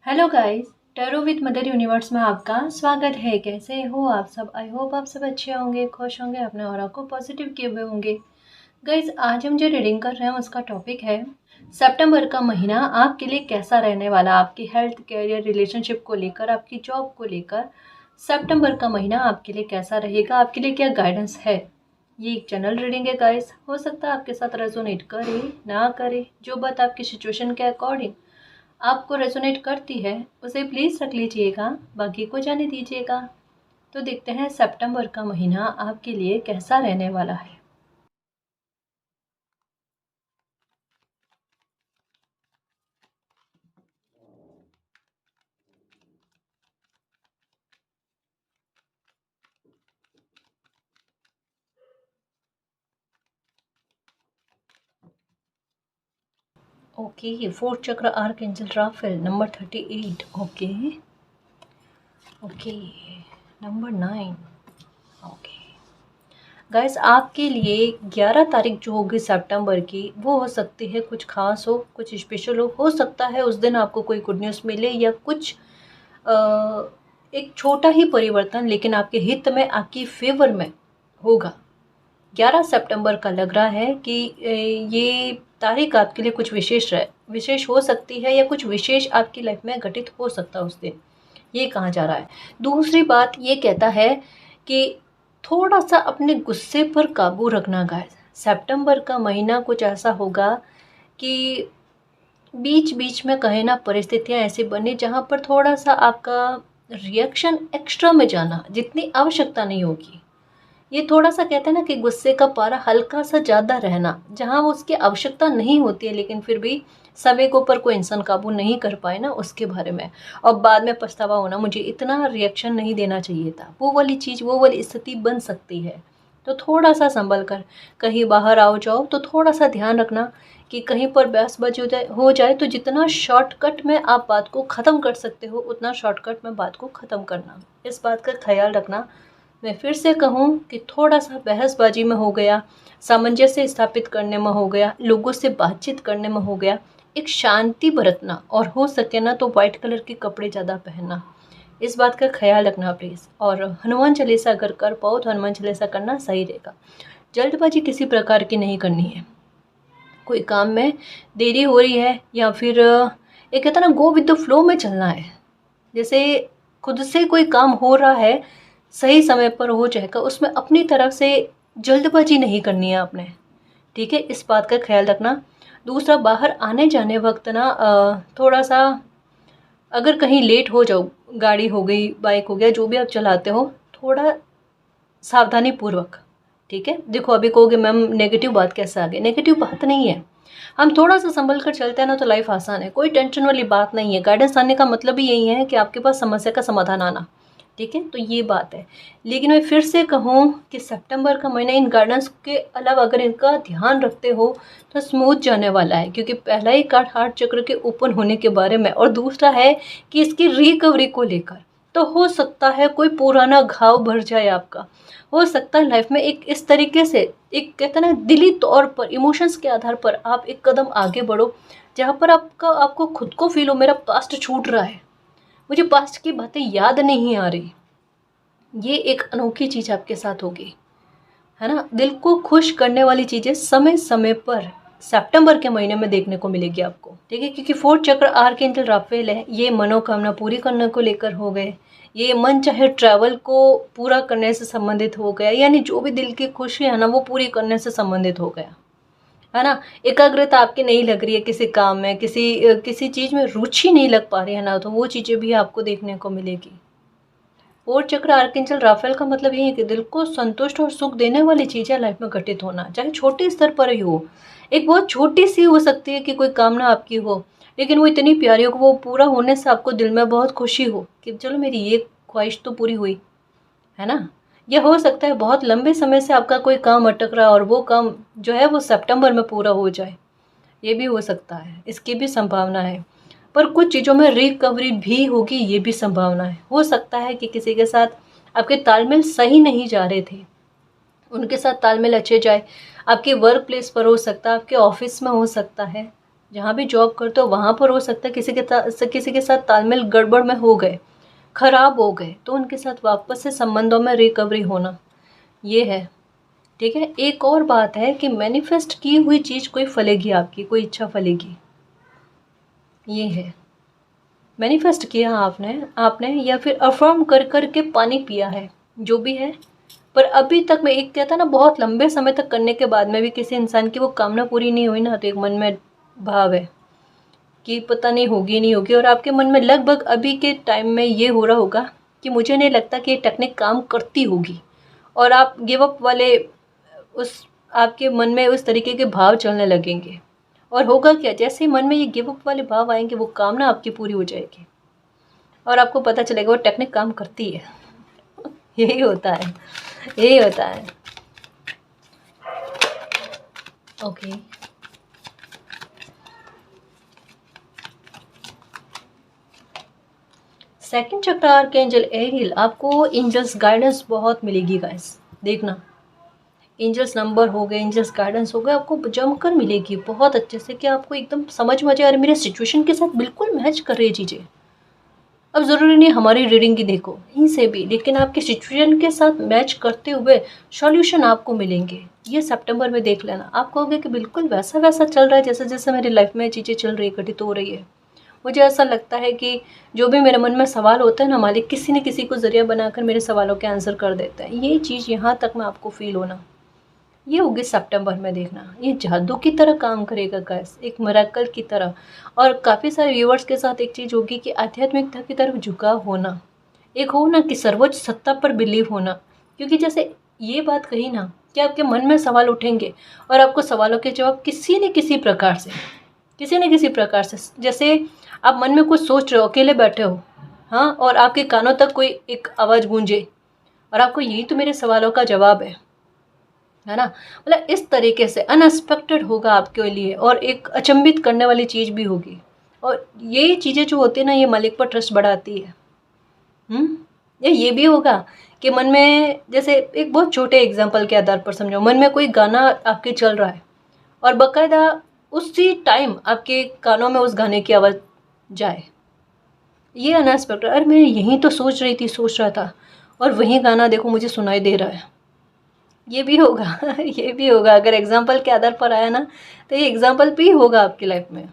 Hello guys. Tarot with mother universe में आपका स्वागत है। कैसे हो आप सब? आई होप आप सब अच्छे होंगे, खुश होंगे, अपने ऑरा को पॉजिटिव किए हुए होंगे। गाइस, आज हम जो रीडिंग कर रहे हैं उसका टॉपिक है सितंबर का महीना आपके लिए कैसा रहने वाला। आपकी हेल्थ, कैरियर, रिलेशनशिप को लेकर, आपकी जॉब को लेकर सितंबर का महीना आपके लिए कैसा रहेगा, आपके लिए क्या गाइडेंस है। ये एक जनरल रीडिंग है गाइस। हो सकता है आपके साथ रेजोनेट करे ना करे। जो बात आपकी सिचुएशन के अकॉर्डिंग आपको रेजोनेट करती है उसे प्लीज़ रख लीजिएगा, बाकी को जाने दीजिएगा। तो देखते हैं सितंबर का महीना आपके लिए कैसा रहने वाला है। Okay, fourth chakra archangel Raphael number 38। Okay okay, number 9। Okay guys, आपके लिए 11 तारीख जो होगी सितंबर की, वो हो सकती है कुछ खास हो, कुछ स्पेशल हो सकता है उस दिन आपको कोई गुड न्यूज़ मिले या कुछ एक छोटा ही परिवर्तन लेकिन आपके हित में, आपकी फेवर में होगा। 11 सितंबर का लग रहा है कि ये तारीख आपके लिए कुछ विशेष हो सकती है या कुछ विशेष आपकी लाइफ में घटित हो सकता है उस दिन, ये कहा जा रहा है। दूसरी बात ये कहता है कि थोड़ा सा अपने गुस्से पर काबू रखना गाइस। सितंबर का महीना कुछ ऐसा होगा कि बीच बीच में कहे ना परिस्थितियां ऐसी बनी जहां पर थोड़ा सा आपका रिएक्शन एक्स्ट्रा में जाना, जितनी आवश्यकता नहीं होगी। ये थोड़ा सा कहते हैं ना कि गुस्से का पारा हल्का सा ज़्यादा रहना, जहाँ वो उसकी आवश्यकता नहीं होती है लेकिन फिर भी समय के ऊपर कोई इंसान काबू नहीं कर पाए ना, उसके बारे में। और बाद में पछतावा होना, मुझे इतना रिएक्शन नहीं देना चाहिए था, वो वाली चीज़, वो वाली स्थिति बन सकती है। तो थोड़ा सा संभल कर कहीं बाहर आओ जाओ तो थोड़ा सा ध्यान रखना कि कहीं पर बहसबाजी हो जाए तो जितना शॉर्टकट में आप बात को ख़त्म कर सकते हो उतना शॉर्टकट में बात को ख़त्म करना, इस बात का ख्याल रखना। मैं फिर से कहूँ कि थोड़ा सा बहसबाजी में हो गया, सामंजस्य स्थापित करने में हो गया, लोगों से बातचीत करने में हो गया, एक शांति बरतना, और हो सके ना तो वाइट कलर के कपड़े ज़्यादा पहनना, इस बात का ख्याल रखना प्लीज़। और हनुमान चालीसा अगर कर पाओ तो हनुमान चालीसा करना सही रहेगा। जल्दबाजी किसी प्रकार की नहीं करनी है। कोई काम में देरी हो रही है या फिर एक कहता ना गो विद द फ्लो में चलना है। जैसे खुद से कोई काम हो रहा है, सही समय पर हो जाएगा, उसमें अपनी तरफ से जल्दबाजी नहीं करनी है आपने, ठीक है? इस बात का ख्याल रखना। दूसरा, बाहर आने जाने वक्त ना थोड़ा सा अगर कहीं लेट हो जाओ, गाड़ी हो गई, बाइक हो गया, जो भी आप चलाते हो, थोड़ा सावधानी पूर्वक, ठीक है? देखो अभी कहोगे मैम नेगेटिव बात कैसे आ गई? नेगेटिव बात नहीं है, हम थोड़ा सा संभल कर चलते हैं ना तो लाइफ आसान है, कोई टेंशन वाली बात नहीं है। गाइडेंस आने का मतलब ही यही है कि आपके पास समस्या का समाधान आना, ठीक है? तो ये बात है। लेकिन मैं फिर से कहूँ कि सितंबर का महीना इन गाइडेंस के अलावा अगर इनका ध्यान रखते हो तो स्मूथ जाने वाला है, क्योंकि पहला ही कार्ड हार्ट चक्र के ओपन होने के बारे में, और दूसरा है कि इसकी रिकवरी को लेकर। तो हो सकता है कोई पुराना घाव भर जाए आपका, हो सकता है लाइफ में एक इस तरीके से, एक कहते हैं ना दिली तौर पर, इमोशंस के आधार पर आप एक कदम आगे बढ़ो जहाँ पर आपको खुद को फील हो मेरा पास्ट छूट रहा है, मुझे पास्ट की बातें याद नहीं आ रही। ये एक अनोखी चीज़ आपके साथ होगी, है ना? दिल को खुश करने वाली चीज़ें समय समय पर सितंबर के महीने में देखने को मिलेगी आपको, ठीक है? क्योंकि फोर्थ चक्र आर्कएंजल राफेल है, ये मनोकामना पूरी करने को लेकर हो गए, ये मन चाहे ट्रैवल को पूरा करने से संबंधित हो गया, यानी जो भी दिल की खुशी है ना वो पूरी करने से संबंधित हो गया, है ना? एकाग्रता आपकी नहीं लग रही है किसी काम में, किसी चीज़ में रुचि नहीं लग पा रही है ना, तो वो चीज़ें भी आपको देखने को मिलेगी। और चक्र आर्कएंजल राफेल का मतलब ये है कि दिल को संतुष्ट और सुख देने वाली चीज़ें लाइफ में घटित होना, चाहे छोटे स्तर पर ही हो। एक बहुत छोटी सी हो सकती है कि कोई कामना आपकी हो, लेकिन वो इतनी प्यारी हो कि वो पूरा होने से आपको दिल में बहुत खुशी हो कि चलो मेरी ये ख्वाहिश तो पूरी हुई, है ना? यह हो सकता है बहुत लंबे समय से आपका कोई काम अटक रहा है और वो काम जो है वो सितंबर में पूरा हो जाए, ये भी हो सकता है, इसकी भी संभावना है। पर कुछ चीज़ों में रिकवरी भी होगी, ये भी संभावना है। हो सकता है कि किसी के साथ आपके तालमेल सही नहीं जा रहे थे, उनके साथ तालमेल अच्छे जाए। आपके वर्क प्लेस पर हो सकता है, आपके ऑफिस में हो सकता है, जहाँ भी जॉब करते हो वहाँ पर हो सकता है किसी के साथ तालमेल गड़बड़ में हो गए, खराब हो गए, तो उनके साथ वापस से संबंधों में रिकवरी होना, ये है। ठीक है, एक और बात है कि मैनिफेस्ट की हुई चीज़ कोई फलेगी, आपकी कोई इच्छा फलेगी, ये है। मैनिफेस्ट किया आपने आपने या फिर अफर्म कर कर के पानी पिया है, जो भी है, पर अभी तक मैं एक कहता ना, बहुत लंबे समय तक करने के बाद में भी किसी इंसान की वो कामना पूरी नहीं हुई ना, तो एक मन में भाव है कि पता नहीं होगी नहीं होगी, और आपके मन में लगभग अभी के टाइम में ये हो रहा होगा कि मुझे नहीं लगता कि ये टेक्निक काम करती होगी, और आप गिव अप वाले उस आपके मन में उस तरीके के भाव चलने लगेंगे। और होगा क्या, जैसे ही मन में ये गिव अप वाले भाव आएंगे, वो कामना आपकी पूरी हो जाएगी और आपको पता चलेगा वो टेक्निक काम करती है। यही होता है, यही होता है। ओके, सेकंड चक्र आर्कएंजल एरियल, आपको एंजल्स गाइडेंस बहुत मिलेगी गाइस, देखना। एंजल्स नंबर हो गए, एंजल्स गाइडेंस हो गए, आपको जमकर मिलेगी बहुत अच्छे से, कि आपको एकदम समझ में आ जाए, अरे मेरे सिचुएशन के साथ बिल्कुल मैच कर रही है चीज़ें। अब ज़रूरी नहीं हमारी रीडिंग की देखो यहीं से भी, लेकिन आपके सिचुएशन के साथ मैच करते हुए सॉल्यूशन आपको मिलेंगे। ये सितंबर में देख लेना, आप कहोगे कि बिल्कुल वैसा वैसा चल रहा है जैसे जैसे मेरी लाइफ में चीज़ें चल रही घटित हो रही है। मुझे ऐसा लगता है कि जो भी मेरे मन में सवाल होता है ना, मालिक किसी न किसी को ज़रिया बनाकर मेरे सवालों के आंसर कर देता है। ये चीज़ यहाँ तक में आपको फील होना, ये होगी सितंबर में, देखना। ये जादू की तरह काम करेगा गाइस, एक मिरेकल की तरह। और काफ़ी सारे व्यूअर्स के साथ एक चीज़ होगी कि आध्यात्मिकता की तरफ झुकाव होना, एक हो ना कि सर्वोच्च सत्ता पर बिलीव होना। क्योंकि जैसे ये बात कही ना कि आपके मन में सवाल उठेंगे और आपको सवालों के जवाब किसी न किसी प्रकार से, किसी न किसी प्रकार से, जैसे आप मन में कुछ सोच रहे हो, अकेले बैठे हो, हाँ, और आपके कानों तक कोई एक आवाज़ गूंजे और आपको यही तो मेरे सवालों का जवाब है ना। मतलब इस तरीके से अनएक्सपेक्टेड होगा आपके लिए, और एक अचंभित करने वाली चीज़ भी होगी। और ये चीज़ें जो होती है ना, ये मालिक पर ट्रस्ट बढ़ाती है। ये भी होगा कि मन में, जैसे एक बहुत छोटे एग्जांपल के आधार पर समझो, मन में कोई गाना आपके चल रहा है और बकायदा उसी टाइम आपके कानों में उस गाने की आवाज़ जाए, ये अनएक्सपेक्टेड, अरे मैं यही तो सोच रही थी, सोच रहा था, और वही गाना देखो मुझे सुनाई दे रहा है। ये भी होगा ये भी होगा, अगर एग्जाम्पल के आधार पर आया ना, तो ये एग्जाम्पल भी होगा आपकी लाइफ में।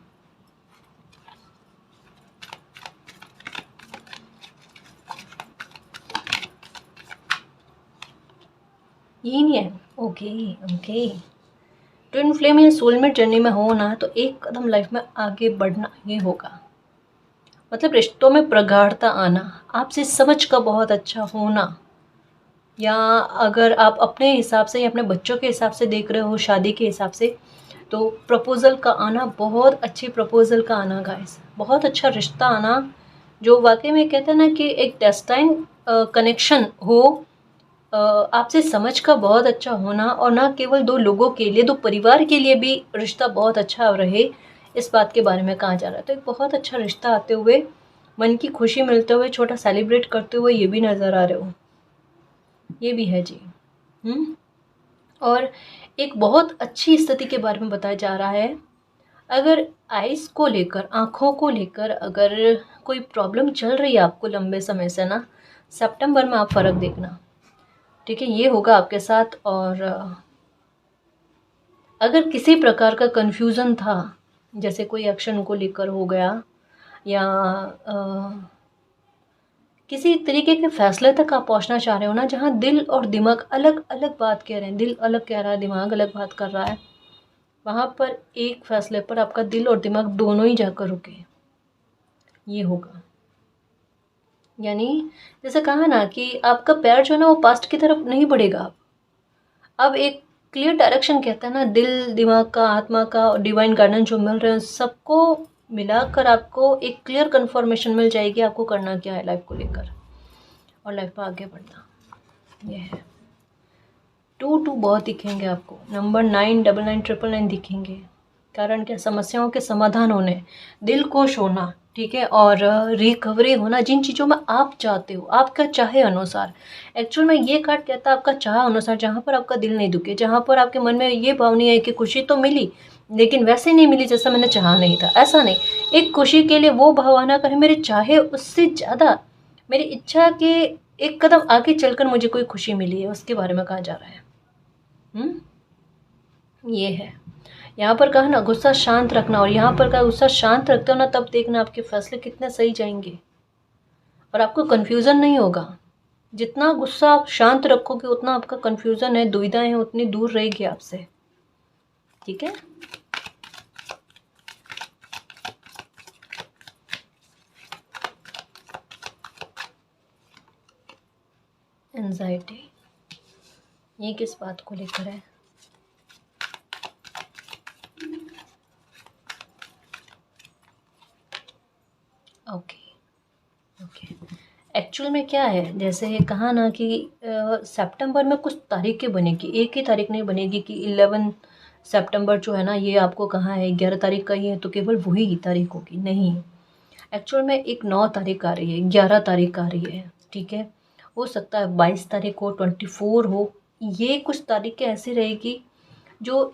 यही नहीं है। ओके, ओके, ट्विन फ्लेम या सोलमेट जर्नी में हो ना, तो एक कदम लाइफ में आगे बढ़ना ये होगा। मतलब रिश्तों में प्रगाढ़ता आना, आपसे समझ का बहुत अच्छा होना, या अगर आप अपने हिसाब से या अपने बच्चों के हिसाब से देख रहे हो, शादी के हिसाब से, तो प्रपोज़ल का आना, बहुत अच्छी प्रपोज़ल का आना गाइस, बहुत अच्छा रिश्ता आना, जो वाकई में कहते हैं ना कि एक डेस्टाइन कनेक्शन हो, आपसे समझ का बहुत अच्छा होना, और ना केवल दो लोगों के लिए, दो परिवार के लिए भी रिश्ता बहुत अच्छा रहे, इस बात के बारे में कहा जा रहा है। तो एक बहुत अच्छा रिश्ता आते हुए, मन की खुशी मिलते हुए, छोटा सेलिब्रेट करते हुए, ये भी नज़र आ रहे हो, ये भी है जी। और एक बहुत अच्छी स्थिति के बारे में बताया जा रहा है। अगर आइज़ को लेकर, आँखों को लेकर अगर कोई प्रॉब्लम चल रही है आपको लंबे समय से ना, सितंबर में आप फ़र्क देखना, ठीक है, ये होगा आपके साथ। और अगर किसी प्रकार का कन्फ्यूज़न था, जैसे कोई एक्शन को लेकर हो गया, या किसी तरीके के फैसले तक आप पहुंचना चाह रहे हो ना, जहां दिल और दिमाग अलग अलग बात कह रहे हैं, दिल अलग कह रहा है, दिमाग अलग बात कर रहा है, वहां पर एक फैसले पर आपका दिल और दिमाग दोनों ही जाकर रुके, ये होगा। यानी जैसे कहा ना कि आपका पैर जो है ना, वो पास्ट की तरफ नहीं बढ़ेगा, अब एक क्लियर डायरेक्शन, कहता है ना, दिल, दिमाग का, आत्मा का और डिवाइन गाइडेंस जो मिल रहे हैं, सबको मिलाकर आपको एक क्लियर कन्फर्मेशन मिल जाएगी आपको करना क्या है लाइफ को लेकर, और लाइफ में आगे बढ़ना, ये है। 2 बहुत दिखेंगे आपको, नंबर 9, 99, 999 दिखेंगे। कारण क्या, समस्याओं के समाधान होने, दिल खुश होना, ठीक है, और रिकवरी होना जिन चीज़ों में आप चाहते हो, आपका चाहे अनुसार। एक्चुअल में ये कार्ड कहता है आपका चाह अनुसार, जहाँ पर आपका दिल नहीं दुखे, जहाँ पर आपके मन में ये भाव नहीं है कि खुशी तो मिली, लेकिन वैसे नहीं मिली जैसा मैंने चाहा नहीं था, ऐसा नहीं। एक खुशी के लिए वो भावना करें मेरे चाहे उससे ज़्यादा मेरी इच्छा के एक कदम आगे चलकर मुझे कोई खुशी मिली है, उसके बारे में कहा जा रहा है। ये है यहाँ पर कहा ना, गुस्सा शांत रखना, और यहाँ पर कहा गुस्सा शांत रखते हो ना, तब देखना आपके फैसले कितने सही जाएंगे और आपको कन्फ्यूज़न नहीं होगा। जितना गुस्सा आप शांत रखोगे उतना आपका कन्फ्यूज़न है, दुविधाएं हैं, उतनी दूर रहेगी आपसे। ठीक है। एंजाइटी, ये किस बात को लेकर है? Okay okay. एक्चुअल में क्या है, जैसे कहा ना कि सितंबर में कुछ तारीखें बनेगी, एक ही तारीख नहीं बनेगी कि 11 सितंबर जो है ना ये आपको कहा है 11 तारीख का ही है तो केवल वही तारीख होगी, नहीं। एक्चुअल में एक 9 तारीख आ रही है, 11 तारीख आ रही है, ठीक है। हो सकता है 22 तारीख हो, 24 हो, ये कुछ तारीखें ऐसी रहेगी जो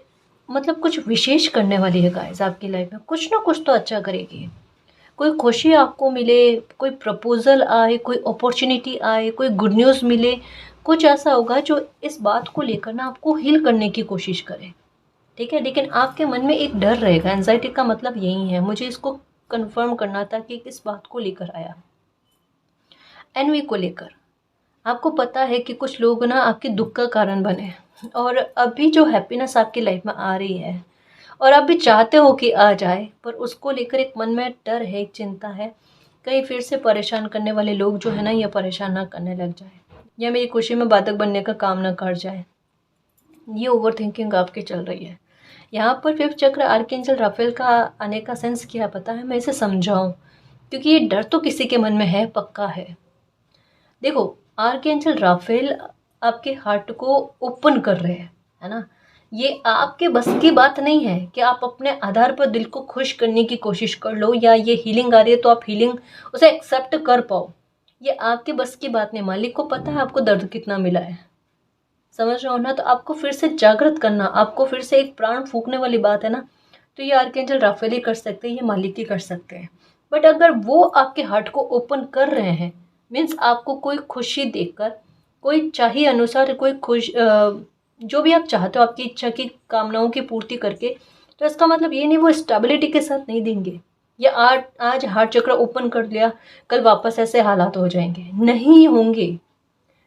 मतलब कुछ विशेष करने वाली है गाइस आपकी लाइफ में, कुछ ना कुछ तो अच्छा करेगी। कोई खुशी आपको मिले, कोई प्रपोज़ल आए, कोई अपॉर्चुनिटी आए, कोई गुड न्यूज़ मिले, कुछ ऐसा होगा जो इस बात को लेकर ना आपको हील करने की कोशिश करे, ठीक है। लेकिन आपके मन में एक डर रहेगा, एंजाइटी का मतलब यही है, मुझे इसको कंफर्म करना था कि किस बात को लेकर आया। एनवी को लेकर आपको पता है कि कुछ लोग ना आपके दुख का कारण बने, और अभी जो हैप्पीनेस आपकी लाइफ में आ रही है और आप भी चाहते हो कि आ जाए, पर उसको लेकर एक मन में डर है, एक चिंता है, कहीं फिर से परेशान करने वाले लोग जो है ना ये परेशान ना करने लग जाए, या मेरी खुशी में बाधक बनने का काम ना कर जाए। ये ओवर थिंकिंग आपकी चल रही है। यहाँ पर 5th चक्र आर्कएंजल राफेल का आने का सेंस क्या पता है, मैं इसे समझाऊँ, क्योंकि ये डर तो किसी के मन में है, पक्का है। देखो, आर्कएंजल राफेल आपके हार्ट को ओपन कर रहे हैं, है ना। ये आपके बस की बात नहीं है कि आप अपने आधार पर दिल को खुश करने की कोशिश कर लो, या ये हीलिंग आ रही है तो आप हीलिंग उसे एक्सेप्ट कर पाओ, ये आपके बस की बात नहीं। मालिक को पता है आपको दर्द कितना मिला है, समझ रहे हो ना। तो आपको फिर से जागृत करना, आपको फिर से एक प्राण फूकने वाली बात है ना, तो ये आर्कएंजल राफेल ही कर सकते हैं, ये मालिक ही कर सकते हैं। बट अगर वो आपके हार्ट को ओपन कर रहे हैं, मीन्स आपको कोई खुशी देकर, कोई चाहिए अनुसार कोई जो भी आप चाहते हो आपकी इच्छा की कामनाओं की पूर्ति करके, तो इसका मतलब ये नहीं वो स्टेबिलिटी के साथ नहीं देंगे। या आज हार्ट चक्र ओपन कर लिया, कल वापस ऐसे हालात हो जाएंगे, नहीं होंगे,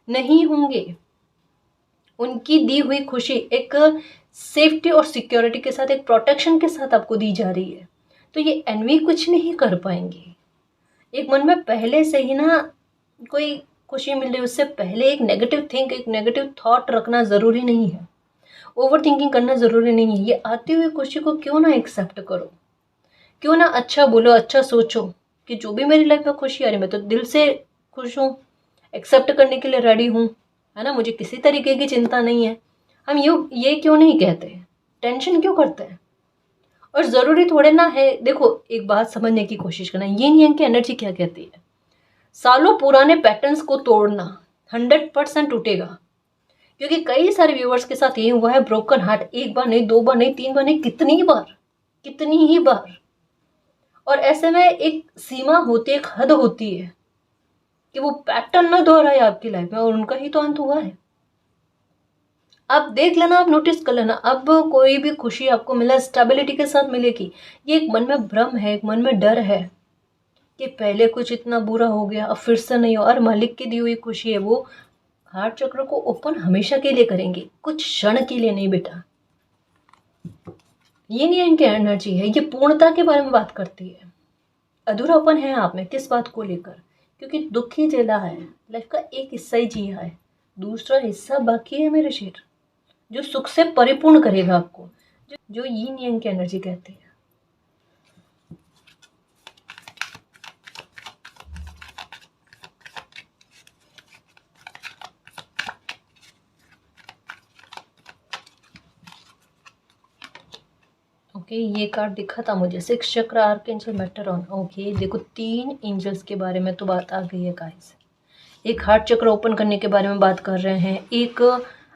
नहीं होंगे। उनकी दी हुई खुशी एक सेफ्टी और सिक्योरिटी के साथ, एक प्रोटेक्शन के साथ आपको दी जा रही है, तो ये एनवी कुछ नहीं कर पाएंगे। एक मन में पहले से ही ना कोई खुशी मिल रही है, उससे पहले एक नेगेटिव थॉट रखना ज़रूरी नहीं है, ओवर थिंकिंग करना ज़रूरी नहीं है। ये आती हुई खुशी को क्यों ना एक्सेप्ट करो, क्यों ना अच्छा बोलो, अच्छा सोचो कि जो भी मेरी लाइफ में खुशी आ रही है मैं तो दिल से खुश हूँ, एक्सेप्ट करने के लिए रेडी हूँ, है ना, मुझे किसी तरीके की चिंता नहीं है। हम ये क्यों नहीं कहते, टेंशन क्यों करते हैं? और ज़रूरी थोड़े ना है, देखो एक बात समझने की कोशिश करना, ये नहीं है कि एनर्जी क्या कहती है, सालों पुराने पैटर्न्स को तोड़ना 100% टूटेगा। क्योंकि कई सारे व्यूअर्स के साथ ये हुआ है, ब्रोकन हार्ट, एक बार नहीं, 2 बार नहीं, 3 बार नहीं, कितनी बार, कितनी ही बार। और ऐसे में एक सीमा होती है, एक हद होती है कि वो पैटर्न ना दोहराए आपकी लाइफ में, और उनका ही तो अंत हुआ है। आप देख लेना, आप नोटिस कर लेना, अब कोई भी खुशी आपको मिला स्टेबिलिटी के साथ मिलेगी। ये एक मन में भ्रम है, एक मन में डर है कि पहले कुछ इतना बुरा हो गया अब फिर से नहीं हो, और मालिक की दी हुई खुशी है, वो हार्ट चक्र को ओपन हमेशा के लिए करेंगे, कुछ क्षण के लिए नहीं बेटा। ये नहीं है इनकी एनर्जी है, ये पूर्णता के बारे में बात करती है। अधूरापन है आप में, किस बात को लेकर? क्योंकि दुख ही झेला है, लाइफ का एक हिस्सा ही जिया है, दूसरा हिस्सा बाकी है मेरे शेर, जो सुख से परिपूर्ण करेगा आपको, जो यीन यांग की एनर्जी कहते हैं। ओके, ये कार्ड दिखा था मुझे, 6 चक्र आर्कएंजल मेटरॉन। ओके, देखो 3 एंजल्स के बारे में तो बात आ गई है गाइस। एक हार्ट चक्र ओपन करने के बारे में बात कर रहे हैं, एक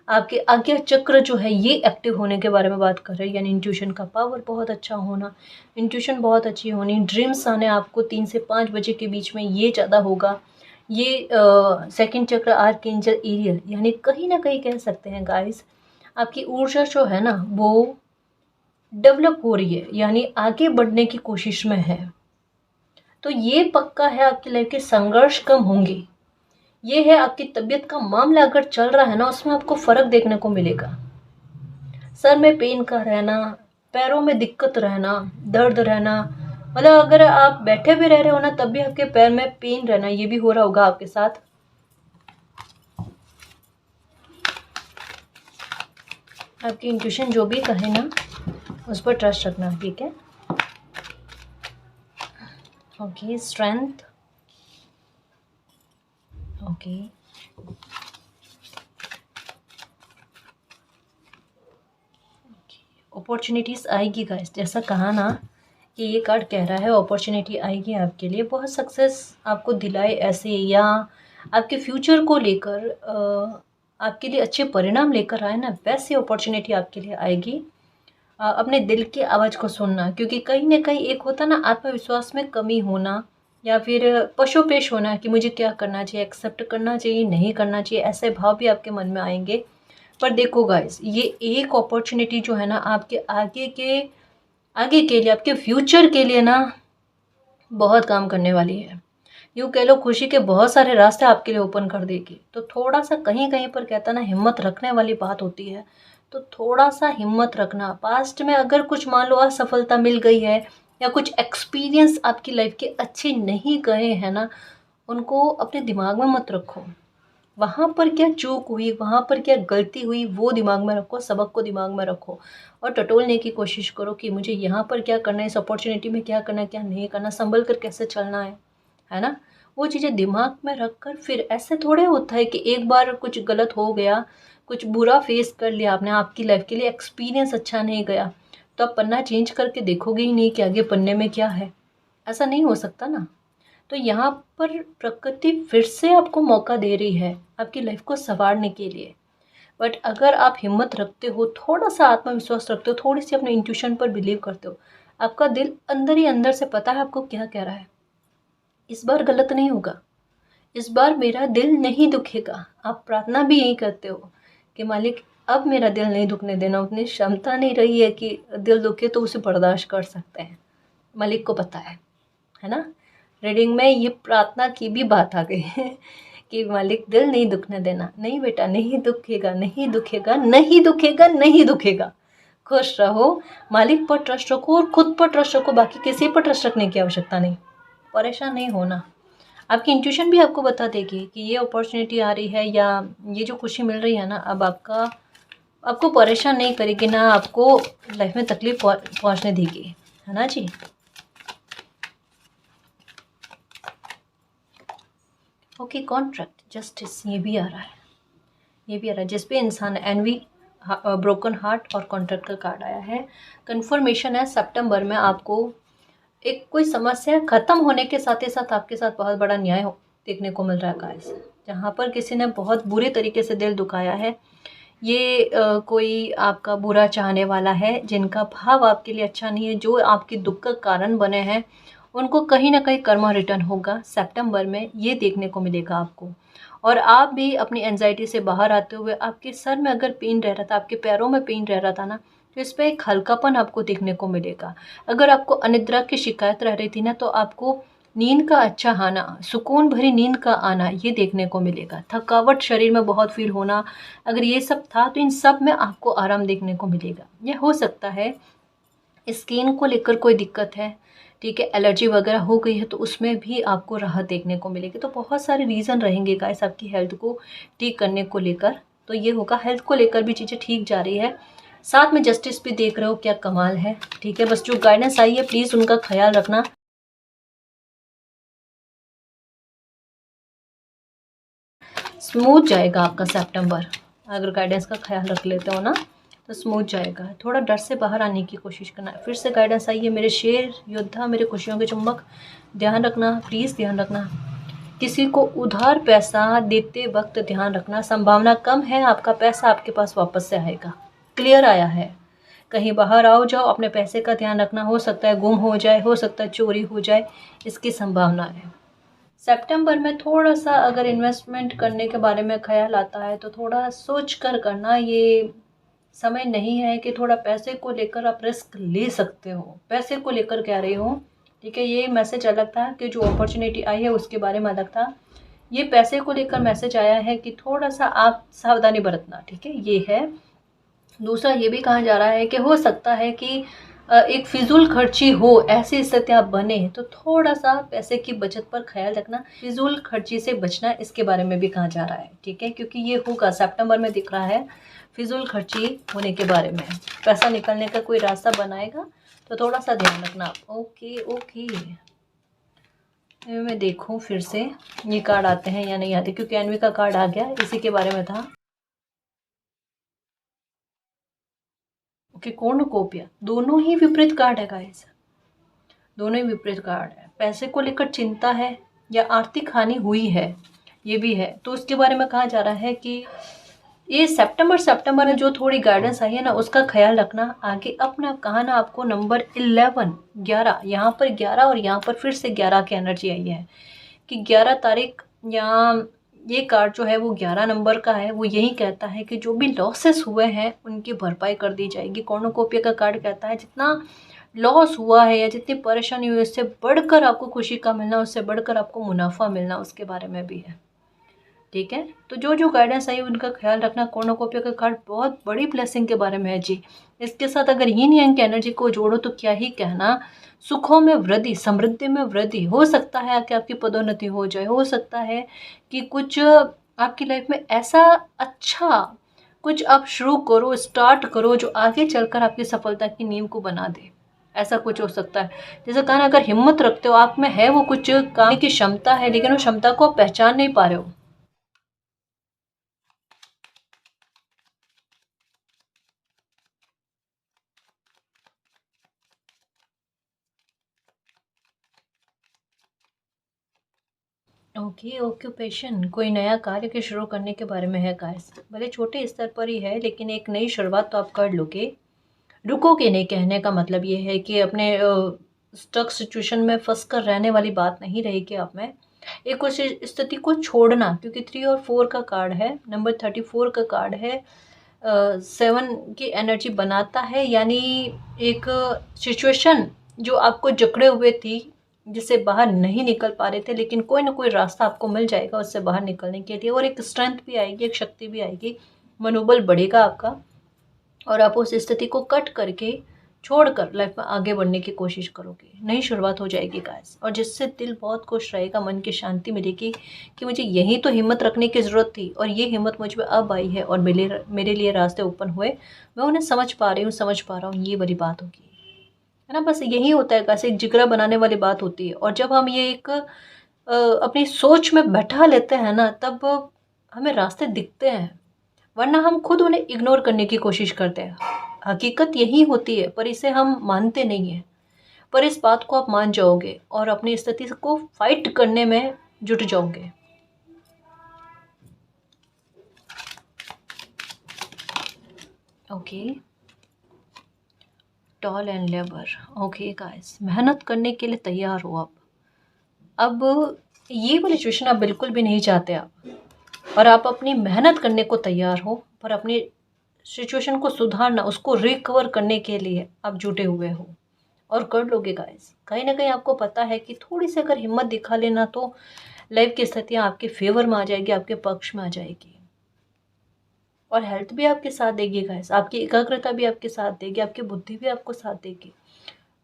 आपके आज्ञा चक्र जो है ये एक्टिव होने के बारे में बात कर रहे हैं, यानी इंट्यूशन का पावर बहुत अच्छा होना, इंट्यूशन बहुत अच्छी होनी, ड्रीम्स आने आपको 3 से 5 बजे के बीच में ये ज़्यादा होगा। ये सेकंड चक्र आर्कएंजल एरियल, यानी कहीं ना कहीं कह सकते हैं गाइस आपकी ऊर्जा जो है ना वो डेवलप हो रही है, यानी आगे बढ़ने की कोशिश में है। तो ये पक्का है आपकी लाइफ के संघर्ष कम होंगे। ये है आपकी तबीयत का मामला अगर चल रहा है ना उसमें आपको फर्क देखने को मिलेगा। सर में पेन का रहना, पैरों में दिक्कत रहना, दर्द रहना, मतलब अगर आप बैठे भी रह रहे हो ना तब भी आपके पैर में पेन रहना, ये भी हो रहा होगा आपके साथ। आपकी इंट्यूशन जो भी कहे ना उस पर ट्रस्ट रखना, ठीक है। ओके, स्ट्रेंथ, ओके, अपॉर्चुनिटीज़ आएगी गाइस, जैसा कहा ना कि ये कार्ड कह रहा है अपॉर्चुनिटी आएगी आपके लिए, बहुत सक्सेस आपको दिलाए ऐसे, या आपके फ्यूचर को लेकर आपके लिए अच्छे परिणाम लेकर आए ना, वैसे अपॉर्चुनिटी आपके लिए आएगी। अपने दिल की आवाज़ को सुनना, क्योंकि कहीं ना कहीं एक होता ना आत्मविश्वास में कमी होना या फिर पशुपेश होना कि मुझे क्या करना चाहिए, एक्सेप्ट करना चाहिए, नहीं करना चाहिए, ऐसे भाव भी आपके मन में आएंगे। पर देखो गाइस, ये एक अपॉर्चुनिटी जो है ना आपके आगे के लिए, आपके फ्यूचर के लिए ना बहुत काम करने वाली है। यूँ कह लो खुशी के बहुत सारे रास्ते आपके लिए ओपन कर देगी। तो थोड़ा सा कहीं कहीं पर कहता ना हिम्मत रखने वाली बात होती है, तो थोड़ा सा हिम्मत रखना। पास्ट में अगर कुछ मान लो असफलता मिल गई है या कुछ एक्सपीरियंस आपकी लाइफ के अच्छे नहीं गए हैं ना, उनको अपने दिमाग में मत रखो। वहाँ पर क्या चूक हुई, वहाँ पर क्या गलती हुई, वो दिमाग में रखो, सबक को दिमाग में रखो और टटोलने की कोशिश करो कि मुझे यहाँ पर क्या करना है, इस अपॉर्चुनिटी में क्या करना है, क्या नहीं करना, संभल कर कैसे चलना है ना। वो चीज़ें दिमाग में रख कर, फिर ऐसे थोड़े होता है कि एक बार कुछ गलत हो गया, कुछ बुरा फेस कर लिया आपने, आपकी लाइफ के लिए एक्सपीरियंस अच्छा नहीं गया, तो आप पन्ना चेंज करके देखोगे ही नहीं कि आगे पन्ने में क्या है। ऐसा नहीं हो सकता ना। तो यहाँ पर प्रकृति फिर से आपको मौका दे रही है आपकी लाइफ को संवारने के लिए। बट अगर आप हिम्मत रखते हो, थोड़ा सा आत्मविश्वास रखते हो, थोड़ी सी अपने इंट्यूशन पर बिलीव करते हो, आपका दिल अंदर ही अंदर से पता है आपको क्या कह रहा है। इस बार गलत नहीं होगा, इस बार मेरा दिल नहीं दुखेगा। आप प्रार्थना भी यही करते हो कि मालिक अब मेरा दिल नहीं दुखने देना। उतनी क्षमता नहीं रही है कि दिल दुखे तो उसे बर्दाश्त कर सकते हैं, मालिक को पता है ना। रीडिंग में ये प्रार्थना की भी बात आ गई है कि मालिक दिल नहीं दुखने देना। नहीं बेटा, नहीं दुखेगा, नहीं दुखेगा, नहीं दुखेगा, नहीं दुखेगा। खुश रहो, मालिक पर ट्रस्ट रखो और खुद पर ट्रस्ट रखो, बाकी किसी पर ट्रस्ट रखने की आवश्यकता नहीं। परेशान नहीं होना। आपकी इंट्यूशन भी आपको बता देगी कि ये अपॉर्चुनिटी आ रही है या ये जो खुशी मिल रही है ना, अब आपको परेशान नहीं करेगी, ना आपको लाइफ में तकलीफ पहुंचने देगी, है ना जी। ओके, कॉन्ट्रैक्ट, जस्टिस, ये भी आ रहा है, ये भी आ रहा है। जिस पे इंसान एनवी, ब्रोकन हार्ट और कॉन्ट्रैक्ट का कार्ड आया है। कन्फर्मेशन है सितंबर में आपको एक कोई समस्या खत्म होने के साथ ही साथ आपके साथ बहुत बड़ा न्याय देखने को मिल रहा है गाइस। जहाँ पर किसी ने बहुत बुरे तरीके से दिल दुखाया है, ये कोई आपका बुरा चाहने वाला है, जिनका भाव आपके लिए अच्छा नहीं है, जो आपके दुख का कारण बने हैं, उनको कहीं ना कहीं कर्मा रिटर्न होगा सितंबर में, ये देखने को मिलेगा आपको। और आप भी अपनी एंजाइटी से बाहर आते हुए, आपके सर में अगर पेन रह रहा था, आपके पैरों में पेन रह रहा था ना, तो इस पर एक हल्कापन आपको देखने को मिलेगा। अगर आपको अनिद्रा की शिकायत रह रही थी ना, तो आपको नींद का अच्छा आना, सुकून भरी नींद का आना, ये देखने को मिलेगा। थकावट शरीर में बहुत फील होना, अगर ये सब था तो इन सब में आपको आराम देखने को मिलेगा। ये हो सकता है स्किन को लेकर कोई दिक्कत है, ठीक है, एलर्जी वगैरह हो गई है, तो उसमें भी आपको राहत देखने को मिलेगी। तो बहुत सारे रीज़न रहेंगे गाइस आपकी हेल्थ को ठीक करने को लेकर। तो ये होगा, हेल्थ को लेकर भी चीज़ें ठीक जा रही है, साथ में जस्टिस भी देख रहे हो, क्या कमाल है, ठीक है। बस जो गाइडेंस आई है प्लीज़ उनका ख्याल रखना। स्मूथ जाएगा आपका सितंबर, अगर गाइडेंस का ख्याल रख लेते हो ना तो स्मूथ जाएगा। थोड़ा डर से बाहर आने की कोशिश करना। फिर से गाइडेंस आई है, मेरे शेर योद्धा, मेरे खुशियों के चुम्बक, ध्यान रखना, प्लीज़ ध्यान रखना किसी को उधार पैसा देते वक्त ध्यान रखना, संभावना कम है आपका पैसा आपके पास वापस से आएगा। क्लियर आया है। कहीं बाहर आओ जाओ, अपने पैसे का ध्यान रखना, हो सकता है गुम हो जाए, हो सकता है चोरी हो जाए, इसकी संभावना है। सितंबर में थोड़ा सा अगर इन्वेस्टमेंट करने के बारे में ख्याल आता है तो थोड़ा सोच कर करना, ये समय नहीं है कि थोड़ा पैसे को लेकर आप रिस्क ले सकते हो। पैसे को लेकर कह रही हूँ, ठीक है। ये मैसेज अलग था कि जो अपॉर्चुनिटी आई है उसके बारे में अलग था। ये पैसे को लेकर मैसेज आया है कि थोड़ा सा आप सावधानी बरतना, ठीक है, ये है। दूसरा ये भी कहा जा रहा है कि हो सकता है कि एक फिजूल खर्ची हो, ऐसी स्थिति आप बने तो थोड़ा सा पैसे की बचत पर ख्याल रखना, फिजूल खर्ची से बचना, इसके बारे में भी कहा जा रहा है, ठीक है। क्योंकि ये होगा, सितंबर में दिख रहा है फिजूल खर्ची होने के बारे में, पैसा निकलने का कोई रास्ता बनाएगा तो थोड़ा सा ध्यान रखना आप। ओके ओके, मैं देखूं फिर से ये कार्ड आते हैं या नहीं आते, क्योंकि एनवी का कार्ड आ गया, इसी के बारे में था। ओके, कॉर्नुकोपिया, दोनों ही विपरीत कार्ड है गाइस, दोनों ही विपरीत कार्ड है। पैसे को लेकर चिंता है या आर्थिक हानि हुई है, ये भी है। तो उसके बारे में कहा जा रहा है कि ये सितंबर में जो थोड़ी गाइडेंस आई है ना, उसका ख्याल रखना। आगे अपना कहा ना आपको नंबर 11 यहाँ पर 11 और यहाँ पर फिर से 11 की एनर्जी आई है कि 11 तारीख, यहाँ ये कार्ड जो है वो 11 नंबर का है। वो यही कहता है कि जो भी लॉसेस हुए हैं उनकी भरपाई कर दी जाएगी। कॉर्नुकोपिया का कार्ड कहता है जितना लॉस हुआ है या जितनी परेशानी हुई, उससे बढ़कर आपको खुशी का मिलना, उससे बढ़कर आपको मुनाफा मिलना, उसके बारे में भी है, ठीक है। तो जो जो गाइडेंस आई उनका ख्याल रखना। कॉर्नुकोपिया का कार्ड बहुत बड़ी ब्लेसिंग के बारे में है जी। इसके साथ अगर यिन यांग की एनर्जी को जोड़ो तो क्या ही कहना, सुखों में वृद्धि, समृद्धि में वृद्धि। हो सकता है कि आपकी पदोन्नति हो जाए, हो सकता है कि कुछ आपकी लाइफ में ऐसा अच्छा कुछ आप शुरू करो, स्टार्ट करो, जो आगे चलकर आपकी सफलता की नींव को बना दे। ऐसा कुछ हो सकता है। जैसे कहा ना, अगर हिम्मत रखते हो, आप में है वो कुछ काम की क्षमता है, लेकिन वो क्षमता को आप पहचान नहीं पा रहे हो। ओके, ऑक्यूपेशन, कोई नया कार्य के शुरू करने के बारे में है गाइस। भले छोटे स्तर पर ही है, लेकिन एक नई शुरुआत तो आप कर लोगे, रुकोगे नहीं। कहने का मतलब ये है कि अपने स्टक सिचुएशन में फंस कर रहने वाली बात नहीं रहेगी आप में। एक उस स्थिति को छोड़ना, क्योंकि 3 और 4 का कार्ड है, नंबर 34 का कार्ड है, 7 की एनर्जी बनाता है। यानी एक सिचुएशन जो आपको जकड़े हुए थी, जिससे बाहर नहीं निकल पा रहे थे, लेकिन कोई ना कोई रास्ता आपको मिल जाएगा उससे बाहर निकलने के लिए। और एक स्ट्रेंथ भी आएगी, एक शक्ति भी आएगी, मनोबल बढ़ेगा आपका, और आप उस स्थिति को कट करके छोड़कर लाइफ में आगे बढ़ने की कोशिश करोगे। नई शुरुआत हो जाएगी गाइस, और जिससे दिल बहुत खुश रहेगा, मन की शांति मिलेगी कि मुझे यही तो हिम्मत रखने की ज़रूरत थी, और ये हिम्मत मुझ में अब आई है, और मेरे लिए रास्ते ओपन हुए, मैं उन्हें समझ पा रही हूँ, समझ पा रहा हूँ, ये बड़ी बात होगी, है ना। बस यही होता है गाइस, एक जिगरा बनाने वाली बात होती है। और जब हम ये एक अपनी सोच में बैठा लेते हैं ना, तब हमें रास्ते दिखते हैं, वरना हम खुद उन्हें इग्नोर करने की कोशिश करते हैं। हकीकत यही होती है, पर इसे हम मानते नहीं हैं। पर इस बात को आप मान जाओगे और अपनी स्थिति को फाइट करने में जुट जाओगे। Okay, tall and labour. Okay guys, मेहनत करने के लिए तैयार हो आप। अब ये वाली सिचुएशन आप बिल्कुल भी नहीं चाहते आप, और आप अपनी मेहनत करने को तैयार हो, पर अपनी सिचुएशन को सुधारना, उसको रिकवर करने के लिए आप जुटे हुए हो, और कर लोगे गाइस। कहीं ना कहीं आपको पता है कि थोड़ी सी अगर हिम्मत दिखा लेना तो लाइफ की स्थितियाँ आपके फेवर में आ जाएगी, आपके पक्ष में आ जाएगी, और हेल्थ भी आपके साथ देगी गाइस, आपकी एकाग्रता भी आपके साथ देगी, आपकी बुद्धि भी आपको साथ देगी,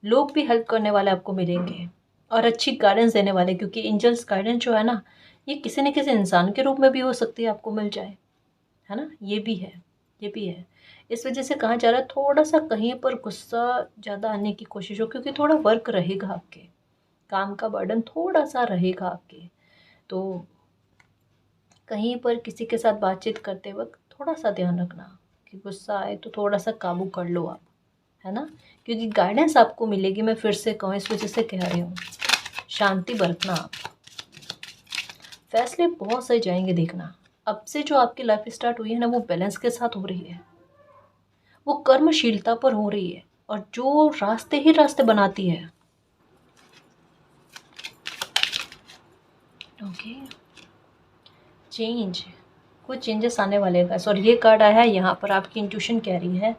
लोग भी हेल्प करने वाले आपको मिलेंगे, और अच्छी गाइडेंस देने वाले। क्योंकि एंजल्स गाइडेंस जो है ना, ये किसी न किसी इंसान के रूप में भी हो सकती है, आपको मिल जाए, है ना। ये भी है, ये भी है। इस वजह से कहा जा रहा है थोड़ा सा कहीं पर गुस्सा ज़्यादा आने की कोशिश हो, क्योंकि थोड़ा वर्क रहेगा आपके, काम का बर्डन थोड़ा सा रहेगा आपके। तो कहीं पर किसी के साथ बातचीत करते वक्त थोड़ा सा ध्यान रखना कि गुस्सा आए तो थोड़ा सा काबू कर लो आप, है ना। क्योंकि गाइडेंस आपको मिलेगी, मैं फिर से कहूँ, इस वजह से कह रही हूँ, शांति बरतना आप। फैसले बहुत सही जाएंगे देखना। अब से जो आपकी लाइफ स्टार्ट हुई है ना, वो बैलेंस के साथ हो रही है, वो कर्मशीलता पर हो रही है, और जो रास्ते ही रास्ते बनाती है। ओके, चेंज, कुछ चेंजेस आने वाले हैं गाइस। और ये कार्ड आया है यहाँ पर, आपकी इंट्यूशन कह रही है,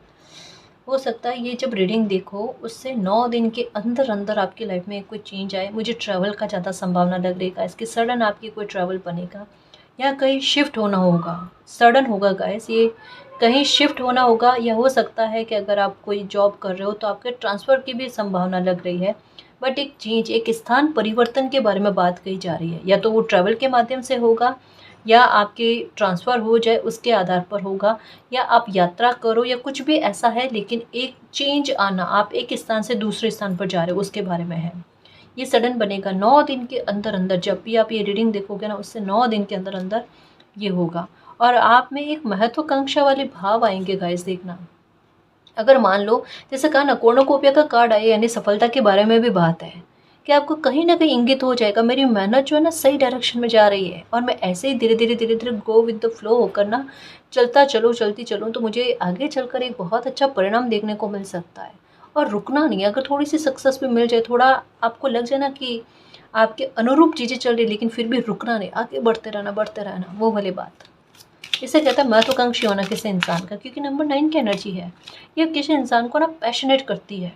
हो सकता है ये जब रीडिंग देखो उससे 9 दिन के अंदर अंदर आपकी लाइफ में कोई चेंज आए। मुझे ट्रैवल का ज़्यादा संभावना लग रही है गाइस, कि सडन आपकी कोई ट्रैवल बनेगा या कहीं शिफ्ट होना होगा, सडन होगा गाइस, ये कहीं शिफ्ट होना होगा। या हो सकता है कि अगर आप कोई जॉब कर रहे हो तो आपके ट्रांसफ़र की भी संभावना लग रही है। बट एक चेंज, एक स्थान परिवर्तन के बारे में बात कही जा रही है, या तो वो ट्रैवल के माध्यम से होगा, या आपके ट्रांसफ़र हो जाए उसके आधार पर होगा, या आप यात्रा करो, या कुछ भी ऐसा है। लेकिन एक चेंज आना, आप एक स्थान से दूसरे स्थान पर जा रहे हो, उसके बारे में है। ये सडन बनेगा 9 दिन के अंदर अंदर। जब भी आप ये रीडिंग देखोगे ना, उससे 9 दिन के अंदर अंदर ये होगा। और आप में एक महत्वाकांक्षा वाले भाव आएंगे गाइस, देखना। अगर मान लो, जैसे कहा ना, कोर्नोकोपिया का कार्ड आया, यानी सफलता के बारे में भी बात है, कि आपको कहीं ना कहीं इंगित हो जाएगा, मेरी मेहनत जो है ना सही डायरेक्शन में जा रही है, और मैं ऐसे ही धीरे धीरे धीरे धीरे गो विद द फ्लो होकर ना चलती चलूँ, तो मुझे आगे चलकर एक बहुत अच्छा परिणाम देखने को मिल सकता है। और रुकना नहीं, अगर थोड़ी सी सक्सेस भी मिल जाए, थोड़ा आपको लग जाए ना कि आपके अनुरूप चीज़ें चल रही, लेकिन फिर भी रुकना नहीं, आगे बढ़ते रहना, वो वाली बात। इसे कहता है महत्वाकांक्षी होना किसी इंसान का, क्योंकि नंबर 9 की एनर्जी है। ये किसी इंसान को ना पैशनेट करती है,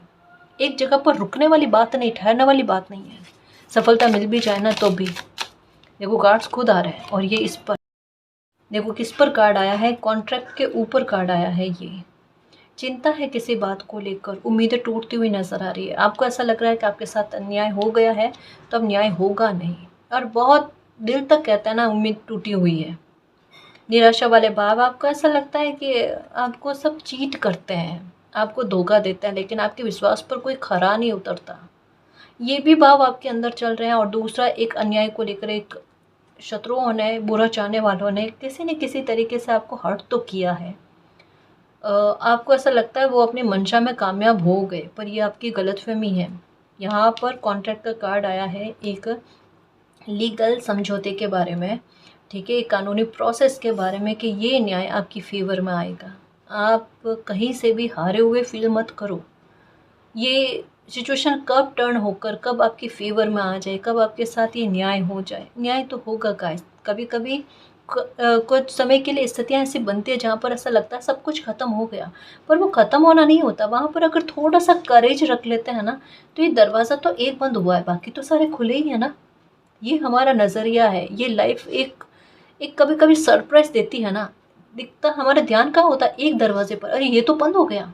एक जगह पर रुकने वाली बात नहीं, ठहरने वाली बात नहीं है। सफलता मिल भी जाए ना तो भी। देखो कार्ड्स खुद आ रहे हैं, और ये इस पर देखो किस पर कार्ड आया है, कॉन्ट्रैक्ट के ऊपर कार्ड आया है। ये चिंता है किसी बात को लेकर, उम्मीदें टूटती हुई नजर आ रही है। आपको ऐसा लग रहा है कि आपके साथ अन्याय हो गया है, तो अब न्याय होगा नहीं। और बहुत दिल तक कहता है ना, उम्मीद टूटी हुई है। निराशा वाले भाव, आपको ऐसा लगता है कि आपको सब चीट करते हैं, आपको धोखा देते हैं, लेकिन आपके विश्वास पर कोई खरा नहीं उतरता। ये भी भाव आपके अंदर चल रहे हैं। और दूसरा, एक अन्याय को लेकर, एक शत्रुओं ने, बुरा चाहने वालों ने किसी न किसी तरीके से आपको हर्ट तो किया है। आपको ऐसा लगता है वो अपनी मंशा में कामयाब हो गए, पर ये आपकी गलतफहमी है। यहाँ पर कॉन्ट्रैक्ट का कार्ड आया है, एक लीगल समझौते के बारे में, ठीक है, एक कानूनी प्रोसेस के बारे में, कि ये न्याय आपकी फेवर में आएगा। आप कहीं से भी हारे हुए फील मत करो। ये सिचुएशन कब टर्न होकर, कब आपकी फेवर में आ जाए, कब आपके साथ ये न्याय हो जाए, न्याय तो होगा गाइस। कभी कभी कुछ समय के लिए स्थितियाँ ऐसी बनती है जहाँ पर ऐसा लगता है सब कुछ ख़त्म हो गया, पर वो ख़त्म होना नहीं होता। वहाँ पर अगर थोड़ा सा करेज रख लेते हैं ना, तो ये दरवाज़ा तो एक बंद हुआ है, बाकी तो सारे खुले ही है ना। ये हमारा नज़रिया है। ये लाइफ एक एक कभी कभी सरप्राइज देती है ना। दिखता हमारा ध्यान कहाँ होता है, एक दरवाजे पर, अरे ये तो बंद हो गया।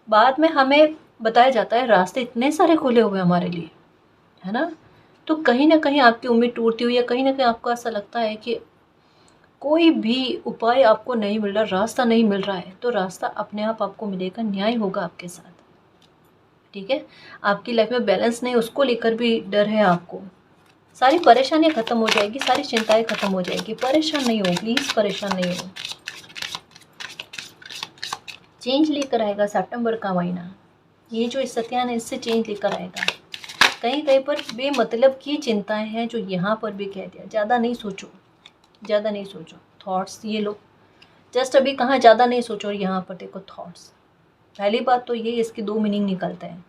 बाद में हमें बताया जाता है रास्ते इतने सारे खुले हुए हमारे लिए, है ना। तो कहीं ना कहीं आपकी उम्मीद टूटती हुई है, कहीं ना कहीं आपको ऐसा लगता है कि कोई भी उपाय आपको नहीं मिल रहा, रास्ता नहीं मिल रहा है, तो रास्ता अपने आप आपको मिलेगा, न्याय होगा आपके साथ, ठीक है। आपकी लाइफ में बैलेंस नहीं, उसको लेकर भी डर है आपको। सारी परेशानियां खत्म हो जाएगी, सारी चिंताएं खत्म हो जाएगी। परेशान नहीं हो, प्लीज़ परेशान नहीं हो। चेंज लेकर आएगा सितंबर का महीना। ये जो स्थितियाँ हैं, इससे चेंज लेकर आएगा। कहीं कहीं पर बेमतलब की चिंताएं हैं, जो यहाँ पर भी कह दिया। ज़्यादा नहीं सोचो, ज़्यादा नहीं सोचो। थॉट्स ये लो, जस्ट अभी कहाँ ज़्यादा नहीं सोचो, और यहाँ पर देखो थॉट्स। पहली बात तो ये, इसके दो मीनिंग निकलते हैं।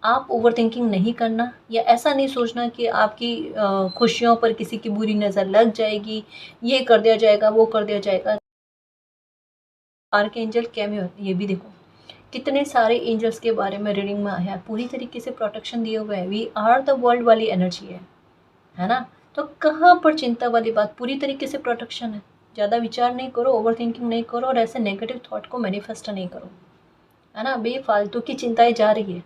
आप ओवर थिंकिंग नहीं करना, या ऐसा नहीं सोचना कि आपकी खुशियों पर किसी की बुरी नज़र लग जाएगी, ये कर दिया जाएगा, वो कर दिया जाएगा। आर्कएंजल कैमियो, ये भी देखो कितने सारे एंजल्स के बारे में रीडिंग में आया है, पूरी तरीके से प्रोटेक्शन दिए हुए है। वी आर द वर्ल्ड वाली एनर्जी है ना। तो कहाँ पर चिंता वाली बात, पूरी तरीके से प्रोटेक्शन है। ज़्यादा विचार नहीं करो, ओवर थिंकिंग नहीं करो, और ऐसे नेगेटिव थॉट को मैनिफेस्ट नहीं करो, है ना। बेफालतू की चिंताएं जा रही है।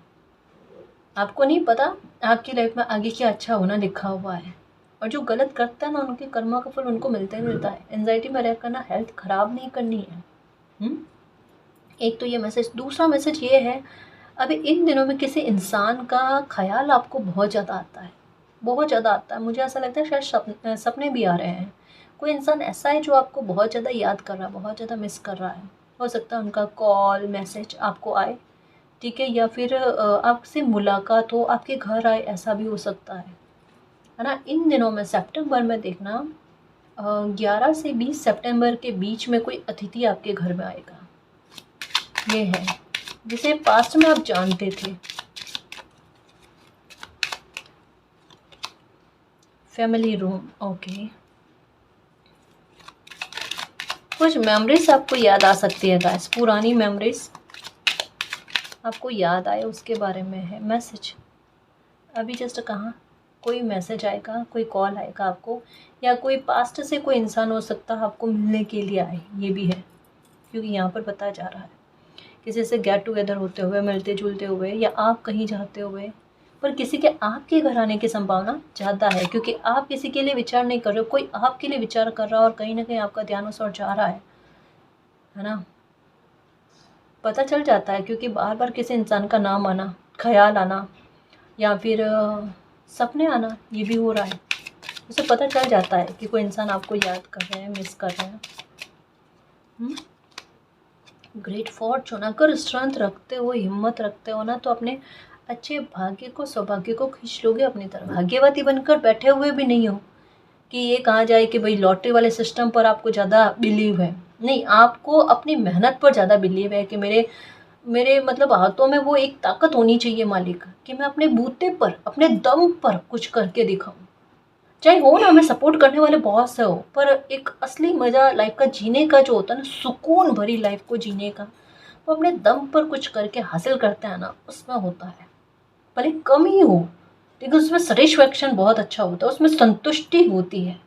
आपको नहीं पता आपकी लाइफ में आगे क्या अच्छा होना लिखा हुआ है, और जो गलत करता है ना, उनके कर्मों का फल उनको मिलता ही मिलता है। एंजाइटी में रहकर ना हेल्थ खराब नहीं करनी है। एक तो ये मैसेज। दूसरा मैसेज ये है, अभी इन दिनों में किसी इंसान का ख्याल आपको बहुत ज़्यादा आता है, बहुत ज़्यादा आता है। मुझे ऐसा लगता है शायद सपने भी आ रहे हैं। कोई इंसान ऐसा है जो आपको बहुत ज़्यादा याद कर रहा है, बहुत ज़्यादा मिस कर रहा है। हो सकता है उनका कॉल मैसेज आपको आए, ठीक है, या फिर आपसे मुलाकात हो, आपके घर आए, ऐसा भी हो सकता है ना। इन दिनों में सितंबर में देखना, 11 से 20 सितंबर के बीच में कोई अतिथि आपके घर में आएगा, ये है, जिसे पास्ट में आप जानते थे। Family room, okay. कुछ मेमोरीज आपको याद आ सकती है गाइस, पुरानी मेमोरीज आपको याद आए उसके बारे में है मैसेज। अभी जस्ट कहाँ कोई मैसेज आएगा, कोई कॉल आएगा आपको, या कोई पास्ट से कोई इंसान हो सकता है आपको मिलने के लिए आए, ये भी है, क्योंकि यहाँ पर बताया जा रहा है किसी से गेट टुगेदर होते हुए, मिलते जुलते हुए, या आप कहीं जाते हुए, पर किसी के आपके घर आने की संभावना ज़्यादा है, क्योंकि आप किसी के लिए विचार नहीं कर रहे हो, कोई आपके लिए विचार कर रहा है और कहीं ना कहीं आपका ध्यान उस ओर जा रहा है ना। पता चल जाता है, क्योंकि बार बार किसी इंसान का नाम आना, ख्याल आना, या फिर सपने आना, ये भी हो रहा है। उसे पता चल जाता है कि कोई इंसान आपको याद कर रहे हैं, मिस कर रहे हैं। ग्रेट फॉर्चून, अगर स्ट्रेंथ रखते हो, हिम्मत रखते हो ना, तो अपने अच्छे भाग्य को, सौभाग्य को खींच लोगे अपनी तरफ। भाग्यवती बनकर बैठे हुए भी नहीं हो कि ये कहा जाए कि भाई लॉटरी वाले सिस्टम पर आपको ज़्यादा बिलीव है, नहीं, आपको अपनी मेहनत पर ज़्यादा बिलीव है कि मेरे मेरे मतलब हाथों में वो एक ताकत होनी चाहिए मालिक, कि मैं अपने बूते पर, अपने दम पर कुछ करके दिखाऊं। चाहे हो ना, हमें सपोर्ट करने वाले बहुत से हो, पर एक असली मज़ा लाइफ का जीने का जो होता है ना, सुकून भरी लाइफ को जीने का, वो अपने दम पर कुछ करके हासिल करते हैं ना, उसमें होता है। भले कम ही हो, लेकिन उसमें सेटिस्फैक्शन बहुत अच्छा होता है, उसमें संतुष्टि होती है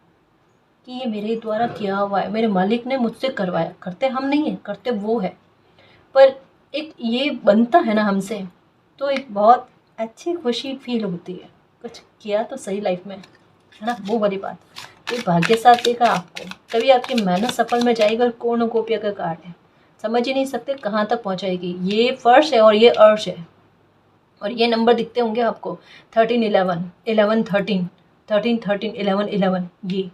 कि ये मेरे द्वारा किया हुआ है, मेरे मालिक ने मुझसे करवाया। करते हम नहीं है, करते वो है, पर एक ये बनता है ना हमसे, तो एक बहुत अच्छी खुशी फील होती है, कुछ किया तो सही लाइफ में, है ना, वो वाली बात। ये भाग्य साथ देगा आपको, तभी आपकी मेहनत सफल में जाएगी। और कोण गोपिया का कार्ड है, समझ ही नहीं सकते कहाँ तक पहुँचाएगी। ये फर्श है और ये अर्श है, और ये नंबर दिखते होंगे आपको 13 11 11 13 13 13 11 11, ये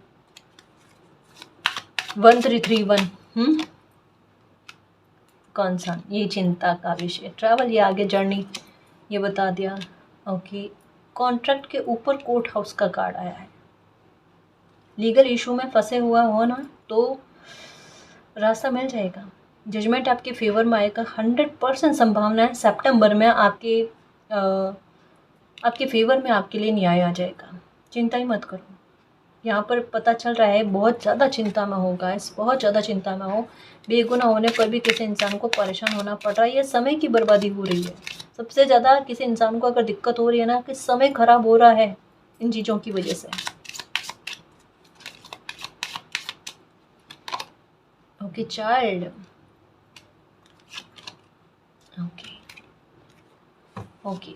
1331। कौन सा, ये चिंता का विषय, ट्रैवल, ये आगे जर्नी, ये बता दिया। ओके, कॉन्ट्रैक्ट के ऊपर कोर्ट हाउस का कार्ड आया है। लीगल इशू में फंसे हुआ हो ना, तो रास्ता मिल जाएगा, जजमेंट आपके फेवर में आएगा। 100% संभावना है सितंबर में आपके फेवर में आपके लिए न्याय आ जाएगा, चिंता ही मत करो। यहाँ पर पता चल रहा है बहुत ज़्यादा चिंता में हो गाइस, बहुत ज़्यादा चिंता में हो। बेगुनाह होने पर भी किसी इंसान को परेशान होना पड़ रहा है, ये समय की बर्बादी हो रही है। सबसे ज़्यादा किसी इंसान को अगर दिक्कत हो रही है ना, कि समय खराब हो रहा है इन चीज़ों की वजह से। ओके चाइल्ड, ओके ओके,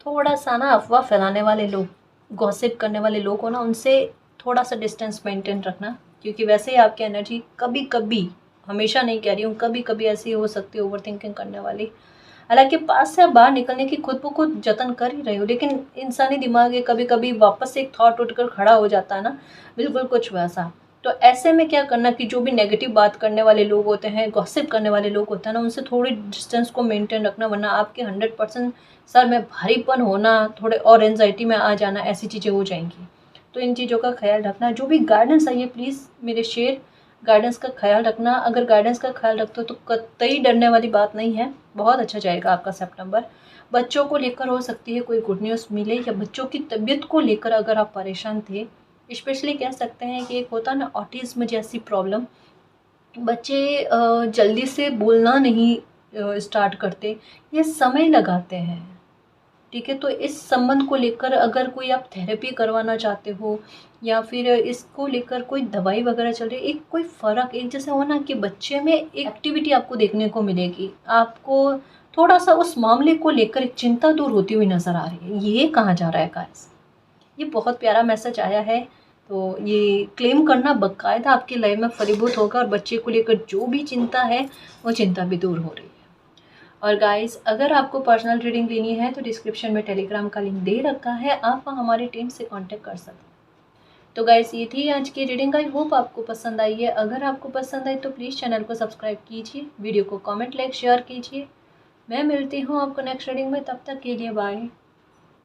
थोड़ा सा ना अफवाह फैलाने वाले लोग, गॉसिप करने वाले लोग हो ना, उनसे थोड़ा सा डिस्टेंस मेंटेन रखना, क्योंकि वैसे ही आपकी एनर्जी कभी कभी, हमेशा नहीं कह रही हूँ, कभी कभी ऐसी हो सकती है ओवर थिंकिंग करने वाली। हालांकि पास से आप बाहर निकलने की खुद ब खुद जतन कर ही रहे हो, लेकिन इंसानी दिमाग है, कभी कभी वापस से एक थॉट उठकर खड़ा हो जाता है ना, बिल्कुल कुछ वैसा। तो ऐसे में क्या करना कि जो भी नेगेटिव बात करने वाले लोग होते हैं, गॉसिप करने वाले लोग होते हैं ना, उनसे थोड़ी डिस्टेंस को मेंटेन रखना, वरना आपके 100% सर में भारीपन होना, थोड़े और एनजाइटी में आ जाना, ऐसी चीज़ें हो जाएंगी। तो इन चीज़ों का ख्याल रखना। जो भी गाइडेंस है, ये प्लीज़ मेरे शेर, गाइडेंस का ख्याल रखना। अगर गाइडेंस का ख्याल रखते हो तो कतई डरने वाली बात नहीं है, बहुत अच्छा जाएगा आपका सितंबर। बच्चों को लेकर हो सकती है कोई गुड न्यूज़ मिले, या बच्चों की तबीयत को लेकर अगर आप परेशान थे, स्पेशली कह सकते हैं कि एक होता ना ऑटिज्म जैसी प्रॉब्लम, बच्चे जल्दी से बोलना नहीं स्टार्ट करते, ये समय लगाते हैं, ठीक है। तो इस संबंध को लेकर अगर कोई आप थेरेपी करवाना चाहते हो, या फिर इसको लेकर कोई दवाई वगैरह चल रही है, एक कोई फ़र्क, एक जैसे हो ना कि बच्चे में एक एक्टिविटी आपको देखने को मिलेगी, आपको थोड़ा सा उस मामले को लेकर एक चिंता दूर होती हुई नज़र आ रही है। ये कहाँ जा रहा है गाइस, ये बहुत प्यारा मैसेज आया है। तो ये क्लेम करना बाकायदा आपकी लाइफ में फलीभूत होगा, और बच्चे को लेकर जो भी चिंता है, वो चिंता भी दूर हो रही है। और गाइस, अगर आपको पर्सनल रीडिंग लेनी है तो डिस्क्रिप्शन में टेलीग्राम का लिंक दे रखा है, आप वहाँ हमारी टीम से कांटेक्ट कर सकते हैं। तो गाइस, ये थी आज की रीडिंग। आई होप आपको पसंद आई है। अगर आपको पसंद आई तो प्लीज़ चैनल को सब्सक्राइब कीजिए, वीडियो को कमेंट, लाइक, शेयर कीजिए। मैं मिलती हूँ आपको नेक्स्ट रीडिंग में, तब तक के लिए बाय।